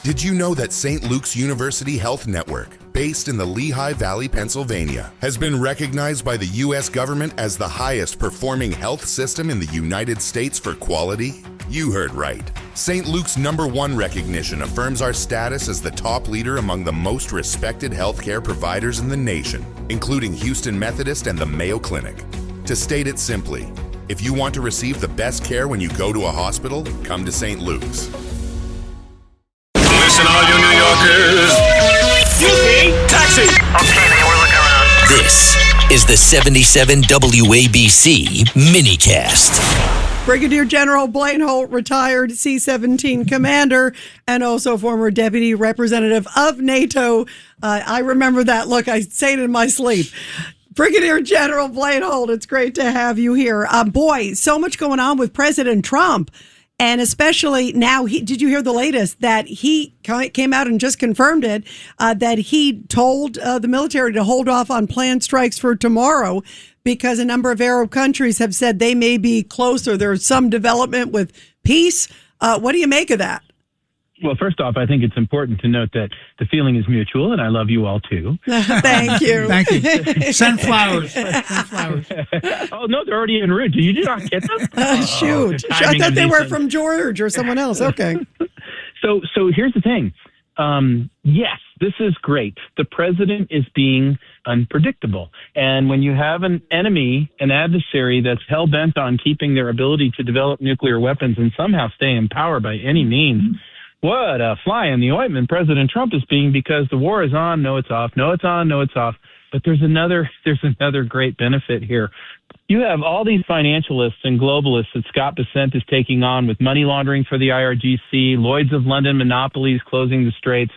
Did you know that St. Luke's University Health Network, based in the Lehigh Valley, Pennsylvania, has been recognized by the U.S. government as the highest performing health system in the United States for quality? You heard right. St. Luke's #1 recognition affirms our status as the top leader among the most respected healthcare providers in the nation, including Houston Methodist and the Mayo Clinic. To state it simply, if you want to receive the best care when you go to a hospital, come to St. Luke's. Listen, all you New Yorkers. Excuse me, taxi. Okay, man, we're looking around. This is the 77 WABC minicast. Brigadier General Blaine Holt, retired C-17 commander and also former deputy representative of NATO. I remember that look. I say it in my sleep. Brigadier General Blaine Holt, it's great to have you here. Boy, so much going on with President Trump. And especially now, did you hear the latest that he came out and just confirmed it, that he told the military to hold off on planned strikes for tomorrow because a number of Arab countries have said they may be closer. There's some development with peace. What do you make of that? Well, first off, I think it's important to note that the feeling is mutual, and I love you all, too. Thank you. Thank you. Send flowers. Send flowers. Oh, no, they're already en route. Did you not get them? Shoot. I thought they were from George or someone else. Okay. So here's the thing. Yes, this is great. The president is being unpredictable. And when you have an enemy, an adversary that's hell-bent on keeping their ability to develop nuclear weapons and somehow stay in power by any means, what a fly in the ointment President Trump is being, because the war is on, no, it's off, no, it's on, no, it's off. But there's another great benefit here. You have all these financialists and globalists that Scott Bessent is taking on with money laundering for the IRGC, Lloyd's of London monopolies closing the straits.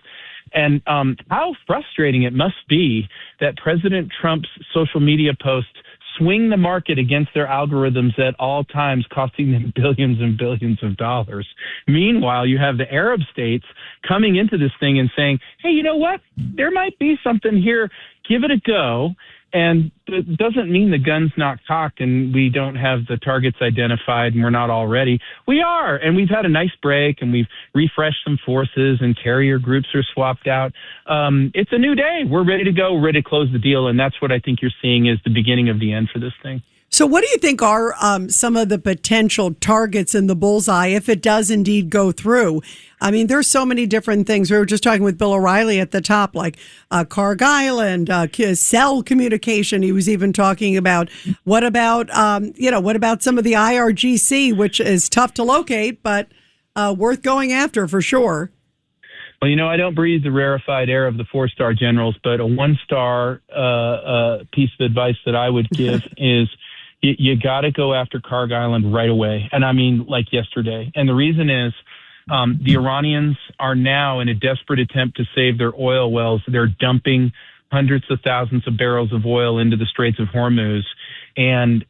And how frustrating it must be that President Trump's social media posts swing the market against their algorithms at all times, costing them billions and billions of dollars. Meanwhile, you have the Arab states coming into this thing and saying, hey, you know what? There might be something here. Give it a go. And it doesn't mean the gun's not cocked and we don't have the targets identified and we're not all ready. We are, and we've had a nice break and we've refreshed some forces and carrier groups are swapped out. It's a new day. We're ready to go, ready to close the deal, and that's what I think you're seeing is the beginning of the end for this thing. So what do you think are some of the potential targets in the bullseye if it does indeed go through? I mean, there's so many different things. We were just talking with Bill O'Reilly at the top, like Carg Island, cell communication. He was even talking about what about some of the IRGC, which is tough to locate, but worth going after for sure. Well, I don't breathe the rarefied air of the 4-star generals, but a 1-star piece of advice that I would give is you got to go after Carg Island right away. And I mean, like yesterday. And the reason is the Iranians are now in a desperate attempt to save their oil wells. They're dumping hundreds of thousands of barrels of oil into the Straits of Hormuz. And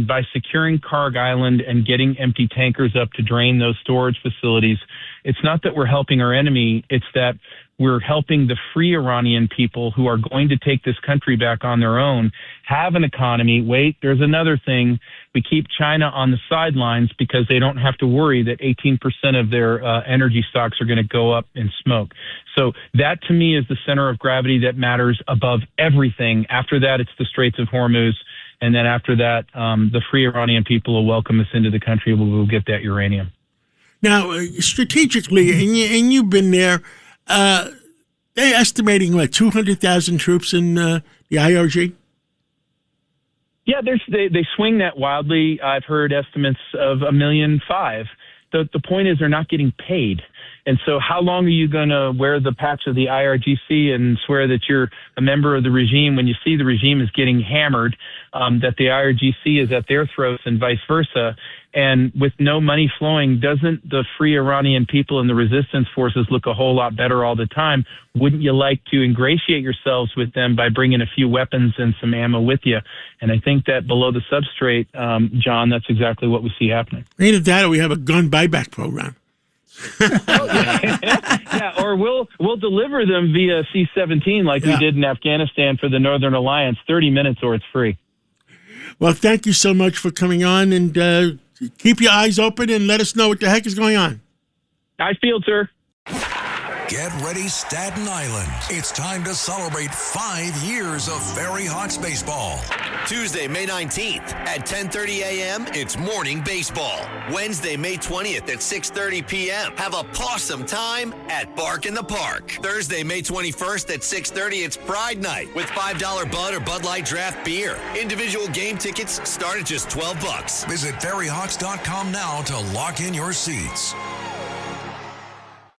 by securing Carg Island and getting empty tankers up to drain those storage facilities, it's not that we're helping our enemy, it's that we're helping the free Iranian people who are going to take this country back on their own, have an economy. Wait, there's another thing. We keep China on the sidelines because they don't have to worry that 18% of their energy stocks are going to go up in smoke. So that, to me, is the center of gravity that matters above everything. After that, it's the Straits of Hormuz. And then after that, the free Iranian people will welcome us into the country. We'll get that uranium. Now, strategically, and you've been there, they're estimating, 200,000 troops in the IRG? Yeah, they swing that wildly. I've heard estimates of 1.5 million. The point is they're not getting paid. And so how long are you going to wear the patch of the IRGC and swear that you're a member of the regime when you see the regime is getting hammered, that the IRGC is at their throats and vice versa? And with no money flowing, doesn't the free Iranian people and the resistance forces look a whole lot better all the time? Wouldn't you like to ingratiate yourselves with them by bringing a few weapons and some ammo with you? And I think that below the substrate, John, that's exactly what we see happening. Either that or we have a gun buyback program. Yeah, or we'll deliver them via C-17 like we did in Afghanistan for the Northern Alliance, 30 minutes or it's free. Well, thank you so much for coming on, and keep your eyes open and let us know what the heck is going on. I feel, sir. Get ready, Staten Island. It's time to celebrate 5 years of Ferry Hawks baseball. Tuesday, May 19th at 10:30 a.m., it's morning baseball. Wednesday, May 20th at 6:30 p.m., have a pawsome time at Bark in the Park. Thursday, May 21st at 6:30, it's Pride Night with $5 Bud or Bud Light draft beer. Individual game tickets start at just $12. Visit ferryhawks.com now to lock in your seats.